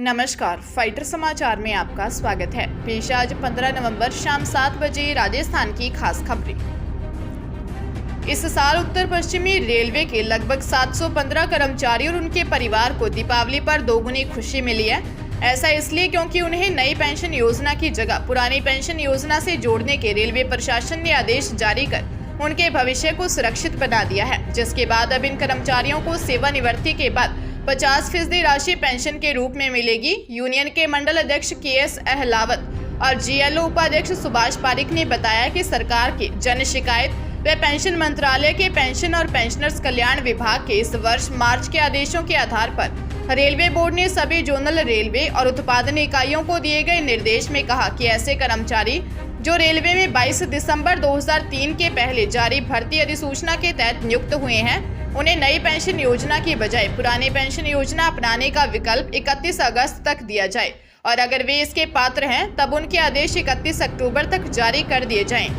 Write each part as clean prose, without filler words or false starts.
नमस्कार, फाइटर समाचार में आपका स्वागत है। पेश आज 15 नवंबर शाम 7 बजे राजस्थान की खास खबरें। इस साल उत्तर पश्चिमी रेलवे के लगभग 715 कर्मचारी और उनके परिवार को दीपावली पर दोगुनी खुशी मिली है। ऐसा इसलिए क्योंकि उन्हें नई पेंशन योजना की जगह पुरानी पेंशन योजना से जोड़ने के रेलवे प्रशासन ने आदेश जारी कर उनके भविष्य को सुरक्षित बना दिया है, जिसके बाद अब इन कर्मचारियों को सेवानिवृत्ति के बाद 50% राशि पेंशन के रूप में मिलेगी। यूनियन के मंडल अध्यक्ष KS अहलावत और GLO उपाध्यक्ष सुभाष पारिक ने बताया कि सरकार के जन शिकायत व पेंशन मंत्रालय के पेंशन और पेंशनर्स कल्याण विभाग के इस वर्ष मार्च के आदेशों के आधार पर रेलवे बोर्ड ने सभी जोनल रेलवे और उत्पादन इकाइयों को दिए गए निर्देश में कहा कि ऐसे कर्मचारी जो रेलवे में 22 दिसंबर 2003 के पहले जारी भर्ती अधिसूचना के तहत नियुक्त हुए हैं, उन्हें नई पेंशन योजना की बजाय पुरानी पेंशन योजना अपनाने का विकल्प 31 अगस्त तक दिया जाए और अगर वे इसके पात्र हैं तब उनके आदेश 31 अक्टूबर तक जारी कर दिए जाएं।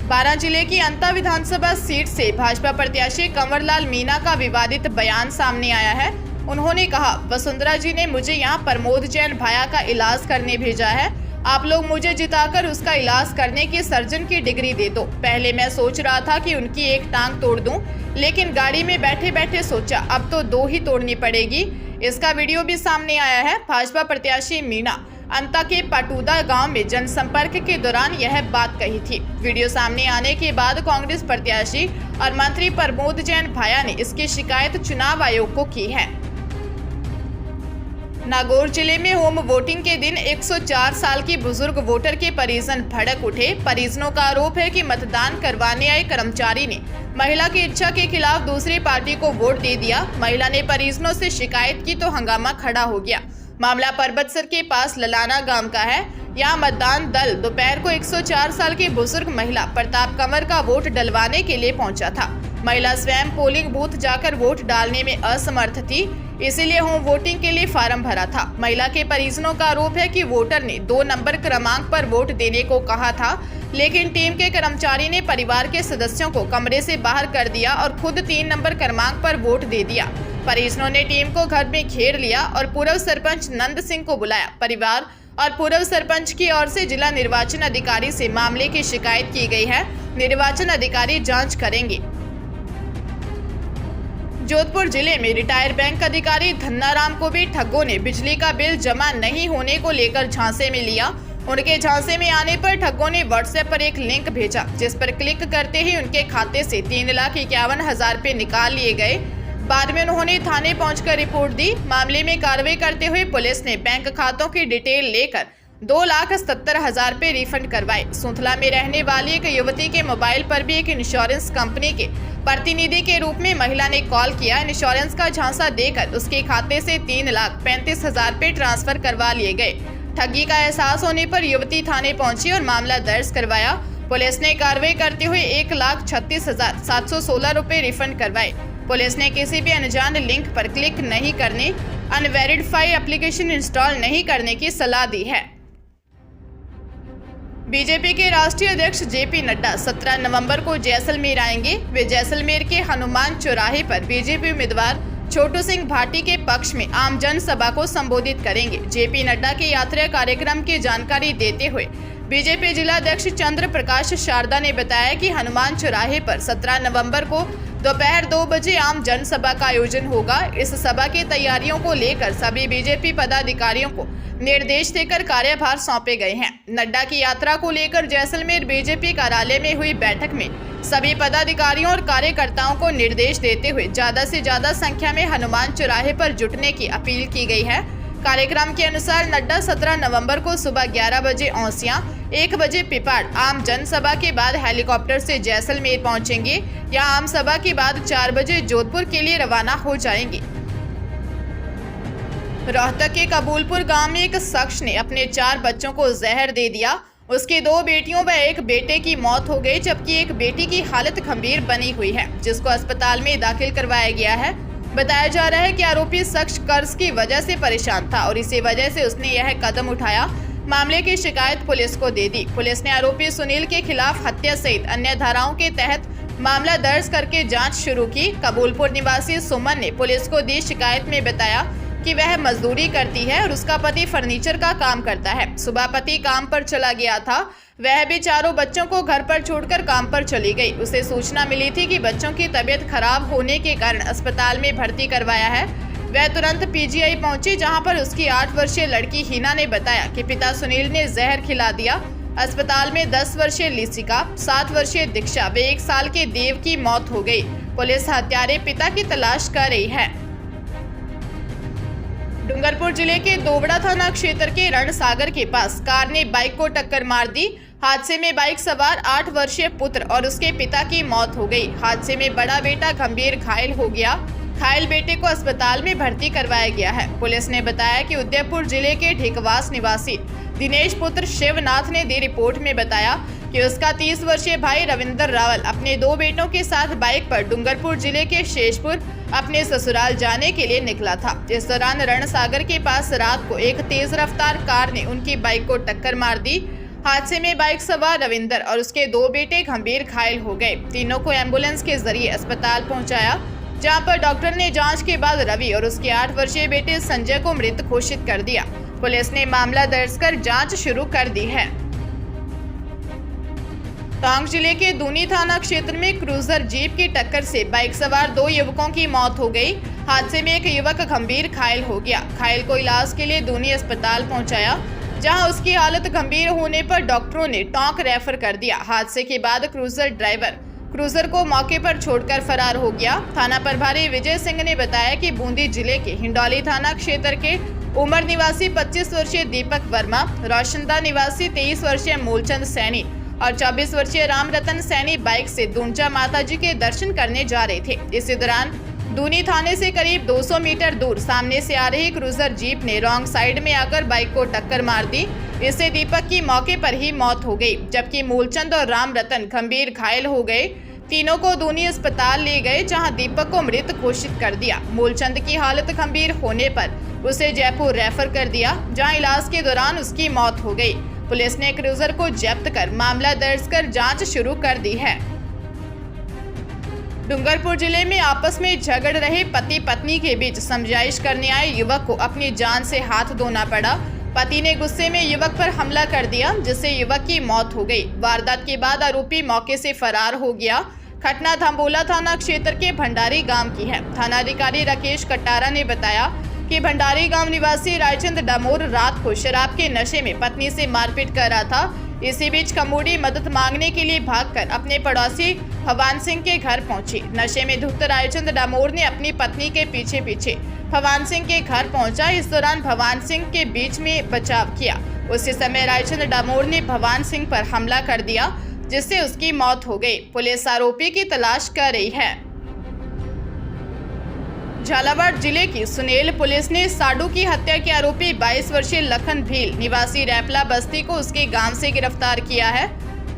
बारां जिले की अंता विधानसभा सीट से भाजपा प्रत्याशी कंवरलाल मीणा का विवादित बयान सामने आया है। उन्होंने कहा, वसुंधरा जी ने मुझे यहाँ प्रमोद जैन भाया का इलाज करने भेजा है। आप लोग मुझे जिताकर उसका इलाज करने की सर्जन की डिग्री दे दो। पहले मैं सोच रहा था कि उनकी एक टांग तोड़ दूं, लेकिन गाड़ी में बैठे बैठे सोचा अब तो 2 ही तोड़नी पड़ेगी। इसका वीडियो भी सामने आया है। भाजपा प्रत्याशी मीणा अंता के पाटूदा गांव में जनसंपर्क के दौरान यह बात कही थी। वीडियो सामने आने के बाद कांग्रेस प्रत्याशी और मंत्री प्रमोद जैन भाया ने इसकी शिकायत चुनाव आयोग को की है। नागौर जिले में होम वोटिंग के दिन 104 साल की बुजुर्ग वोटर के परिजन भड़क उठे। परिजनों का आरोप है कि मतदान करवाने आए कर्मचारी ने महिला की इच्छा के खिलाफ दूसरी पार्टी को वोट दे दिया। महिला ने परिजनों से शिकायत की तो हंगामा खड़ा हो गया। मामला परबतसर के पास ललाना गांव का है। यहाँ मतदान दल दोपहर को 104 साल की बुजुर्ग महिला प्रताप कंवर का वोट डलवाने के लिए पहुंचा था। महिला स्वयं पोलिंग बूथ जाकर वोट डालने में असमर्थ थी, इसीलिए होम वोटिंग के लिए फार्म भरा था। महिला के परिजनों का आरोप है कि वोटर ने 2 नंबर क्रमांक पर वोट देने को कहा था, लेकिन टीम के कर्मचारी ने परिवार के सदस्यों को कमरे से बाहर कर दिया और खुद 3 नंबर क्रमांक पर वोट दे दिया। परिजनों ने टीम को घर में घेर लिया और पूर्व सरपंच नंद सिंह को बुलाया। परिवार और पूर्व सरपंच की ओर से जिला निर्वाचन अधिकारी से मामले की शिकायत की गई है। निर्वाचन अधिकारी जांच करेंगे। जोधपुर जिले में रिटायर्ड बैंक अधिकारी धन्नाराम को भी ठगों ने बिजली का बिल जमा नहीं होने को लेकर झांसे में लिया। उनके झांसे में आने पर ठगों ने व्हाट्सएप पर एक लिंक भेजा, जिस पर क्लिक करते ही उनके खाते से 3,51,000 रुपए निकाल लिए गए। बाद में उन्होंने थाने पहुंचकर रिपोर्ट दी। मामले में कार्रवाई करते हुए पुलिस ने बैंक खातों की डिटेल लेकर 2,70,000 रुपए रिफंड करवाए। सुंथला में रहने वाली एक युवती के मोबाइल पर भी एक इंश्योरेंस कंपनी के प्रतिनिधि के रूप में महिला ने कॉल किया। इंश्योरेंस का झांसा देकर उसके खाते से 3,35,000 रुपए ट्रांसफर करवा लिए गए। ठगी का एहसास होने पर युवती थाने पहुंची और मामला दर्ज करवाया। पुलिस ने कार्रवाई करते हुए 1,36,716 रुपए रिफंड करवाए। पुलिस ने किसी भी अनजान लिंक पर क्लिक नहीं करने, अनवेरिफाइड एप्लीकेशन इंस्टॉल नहीं करने की सलाह दी है। बीजेपी के राष्ट्रीय अध्यक्ष JP नड्डा 17 नवंबर को जैसलमेर आएंगे। वे जैसलमेर के हनुमान चौराहे पर बीजेपी उम्मीदवार छोटू सिंह भाटी के पक्ष में आम जनसभा को संबोधित करेंगे। JP नड्डा के यात्रा कार्यक्रम की जानकारी देते हुए बीजेपी जिला अध्यक्ष चंद्र प्रकाश शारदा ने बताया कि हनुमान चौराहे पर 17 नवंबर को दोपहर 2 बजे आम जनसभा का आयोजन होगा। इस सभा की तैयारियों को लेकर सभी बीजेपी पदाधिकारियों को निर्देश देकर कार्यभार सौंपे गए हैं। नड्डा की यात्रा को लेकर जैसलमेर बीजेपी कार्यालय में हुई बैठक में सभी पदाधिकारियों और कार्यकर्ताओं को निर्देश देते हुए ज्यादा से ज्यादा संख्या में हनुमान चौराहे पर जुटने की अपील की गई है। कार्यक्रम के अनुसार नड्डा 17 नवंबर को सुबह 11 बजे औसियां, 1 बजे पिपाड़ आम जनसभा के बाद हेलीकॉप्टर से जैसलमेर पहुंचेंगे। यहाँ आम सभा के बाद 4 बजे जोधपुर के लिए रवाना हो जाएंगे। रोहतक के कबूलपुर गांव में एक शख्स ने अपने 4 बच्चों को जहर दे दिया। उसकी 2 बेटियों व 1 बेटे की मौत हो गई, जबकि एक बेटी की हालत गंभीर बनी हुई है, जिसको अस्पताल में दाखिल करवाया गया है। बताया जा रहा है कि आरोपी शख्स कर्ज की वजह से परेशान था और इसी वजह से उसने यह कदम उठाया। मामले की शिकायत पुलिस को दे दी। पुलिस ने आरोपी सुनील के खिलाफ हत्या सहित अन्य धाराओं के तहत मामला दर्ज करके जांच शुरू की। कबूलपुर निवासी सुमन ने पुलिस को दी शिकायत में बताया, कि वह मजदूरी करती है और उसका पति फर्नीचर का काम करता है। सुबह पति काम पर चला गया था, वह भी चारों बच्चों को घर पर छोड़कर काम पर चली गई। उसे सूचना मिली थी कि बच्चों की तबीयत खराब होने के कारण अस्पताल में भर्ती करवाया है। वह तुरंत पीजीआई पहुंची, जहां पर उसकी 8 वर्षीय लड़की हिना ने बताया कि पिता सुनील ने जहर खिला दिया। अस्पताल में 10 वर्षीय लिसिका, 7 वर्षीय दीक्षा व 1 साल के देव की मौत हो गई। पुलिस हत्यारे पिता की तलाश कर रही है। डूंगरपुर जिले के दोवड़ा थाना क्षेत्र के रणसागर के पास कार ने बाइक को टक्कर मार दी। हादसे में बाइक सवार 8 वर्षीय पुत्र और उसके पिता की मौत हो गई। हादसे में बड़ा बेटा गंभीर घायल हो गया। घायल बेटे को अस्पताल में भर्ती करवाया गया है। पुलिस ने बताया कि उदयपुर जिले के ढिकवास निवासी दिनेश पुत्र शिवनाथ ने दी रिपोर्ट में बताया कि उसका 30 वर्षीय भाई रविंदर रावल अपने 2 बेटों के साथ बाइक पर डूंगरपुर जिले के शेषपुर अपने ससुराल जाने के लिए निकला था। इस दौरान रणसागर के पास रात को एक तेज रफ्तार कार ने उनकी बाइक को टक्कर मार दी। हादसे में बाइक सवार रविंदर और उसके 2 बेटे गंभीर घायल हो गए। तीनों को एम्बुलेंस के जरिए अस्पताल पहुंचाया, जहां पर डॉक्टर ने जांच के बाद रवि और उसके 8 वर्षीय बेटे संजय को मृत घोषित कर दिया। पुलिस ने मामला दर्ज कर जांच शुरू कर दी है। टोंक जिले के दूनी थाना क्षेत्र में क्रूजर जीप की टक्कर से बाइक सवार 2 युवकों की मौत हो गई। हादसे में एक युवक गंभीर घायल हो गया। घायल को इलाज के लिए दूनी अस्पताल पहुंचाया, जहां उसकी हालत गंभीर होने पर डॉक्टरों ने टोंक रेफर कर दिया। हादसे के बाद क्रूजर ड्राइवर क्रूजर को मौके पर छोड़कर फरार हो गया। थाना प्रभारी विजय सिंह ने बताया कि बूंदी जिले के हिंडौली थाना क्षेत्र के उमर निवासी 25 वर्षीय दीपक वर्मा, रोशनदा निवासी 23 वर्षीय मूलचंद सैनी और 24 वर्षीय राम रतन सैनी बाइक से दूंचा माताजी के दर्शन करने जा रहे थे। इसी दौरान दूनी थाने से करीब 200 मीटर दूर सामने से आ रही क्रूजर जीप ने रॉन्ग साइड में आकर बाइक को टक्कर मार दी। इससे दीपक की मौके पर ही मौत हो गई, जबकि मूलचंद और राम रतन गंभीर घायल हो गए। तीनों को दूनी अस्पताल ले गए, जहां दीपक को मृत घोषित कर दिया। मूलचंद की हालत गंभीर होने पर उसे जयपुर रेफर कर दिया, जहां इलाज के दौरान उसकी मौत हो गई। पुलिस ने क्रूजर को जब्त कर मामला दर्ज कर जांच शुरू कर दी है। डूंगरपुर जिले में आपस में झगड़ रहे पति पत्नी के बीच समझाइश करने आए युवक को अपनी जान से हाथ धोना पड़ा। पति ने गुस्से में युवक पर हमला कर दिया, जिससे युवक की मौत हो गई। वारदात के बाद आरोपी मौके से फरार हो गया। घटना धांबोला थाना क्षेत्र के भंडारी गांव की है। थानाधिकारी राकेश कटारा ने बताया कि भंडारी गांव निवासी रायचंद डामोर रात को शराब के नशे में पत्नी से मारपीट कर रहा था। इसी बीच कमोडी मदद मांगने के लिए भागकर अपने पड़ोसी भवान सिंह के घर पहुंची। नशे में धुत रायचंद डामोर ने अपनी पत्नी के पीछे पीछे भवान सिंह के घर पहुंचा। इस दौरान भवान सिंह के बीच में बचाव किया। उसी समय रायचंद डामोर ने भवान सिंह पर हमला कर दिया, जिससे उसकी मौत हो गई। पुलिस आरोपी की तलाश कर रही है। झालावाड़ जिले की सुनेल पुलिस ने साडू की हत्या के आरोपी 22 वर्षीय लखन भील निवासी रैपला बस्ती को उसके गांव से गिरफ्तार किया है।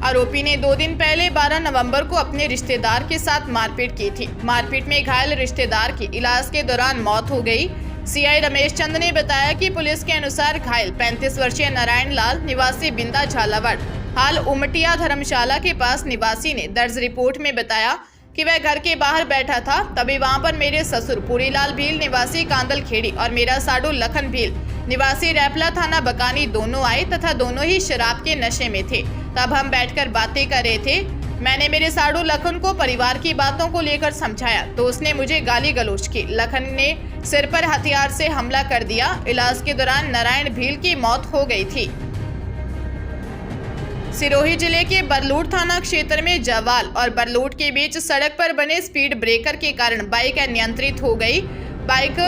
आरोपी ने 2 दिन पहले 12 नवंबर को अपने रिश्तेदार के साथ मारपीट की थी। मारपीट में घायल रिश्तेदार की इलाज के दौरान मौत हो गई। सीआई रमेश चंद ने बताया कि पुलिस के अनुसार घायल 35 वर्षीय नारायण लाल निवासी बिंदा झालावाड़ हाल उमटिया धर्मशाला के पास निवासी ने दर्ज रिपोर्ट में बताया कि वह घर के बाहर बैठा था, तभी वहां पर मेरे ससुर पूरीलाल भील निवासी कांदल खेड़ी और मेरा साडू लखन भील निवासी रैपला थाना बकानी दोनों आए तथा दोनों ही शराब के नशे में थे। तब हम बैठकर बातें कर रहे थे। मैंने मेरे साडू लखन को परिवार की बातों को लेकर समझाया तो उसने मुझे गाली गलौज की। लखन ने सिर पर हथियार से हमला कर दिया। इलाज के दौरान नारायण भील की मौत हो गई थी। सिरोही जिले के बरलूट थाना क्षेत्र में जवाल और बरलूट के बीच सड़क पर बने स्पीड ब्रेकर के कारण बाइक अनियंत्रित हो गई। बाइक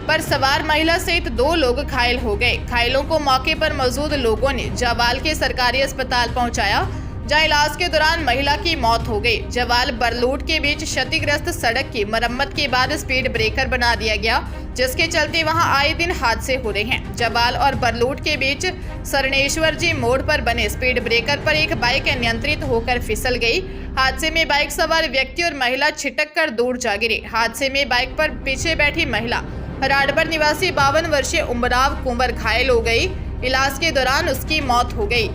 पर सवार महिला सहित 2 लोग घायल हो गए। घायलों को मौके पर मौजूद लोगों ने जवाल के सरकारी अस्पताल पहुंचाया, जहां इलाज के दौरान महिला की मौत हो गई। जवाल बरलूट के बीच क्षतिग्रस्त सड़क की मरम्मत के बाद स्पीड ब्रेकर बना दिया गया, जिसके चलते वहां आए दिन हादसे हो रहे हैं। जवाल और बरलूट के बीच सरनेश्वर जी मोड़ पर बने स्पीड ब्रेकर पर एक बाइक अनियंत्रित होकर फिसल गई। हादसे में बाइक सवार व्यक्ति और महिला छिटक कर दूर जा गिरे। हादसे में बाइक पर पीछे बैठी महिला राडबर निवासी 52 वर्षीय उमराव कुंवर घायल हो गई। इलाज के दौरान उसकी मौत हो गई।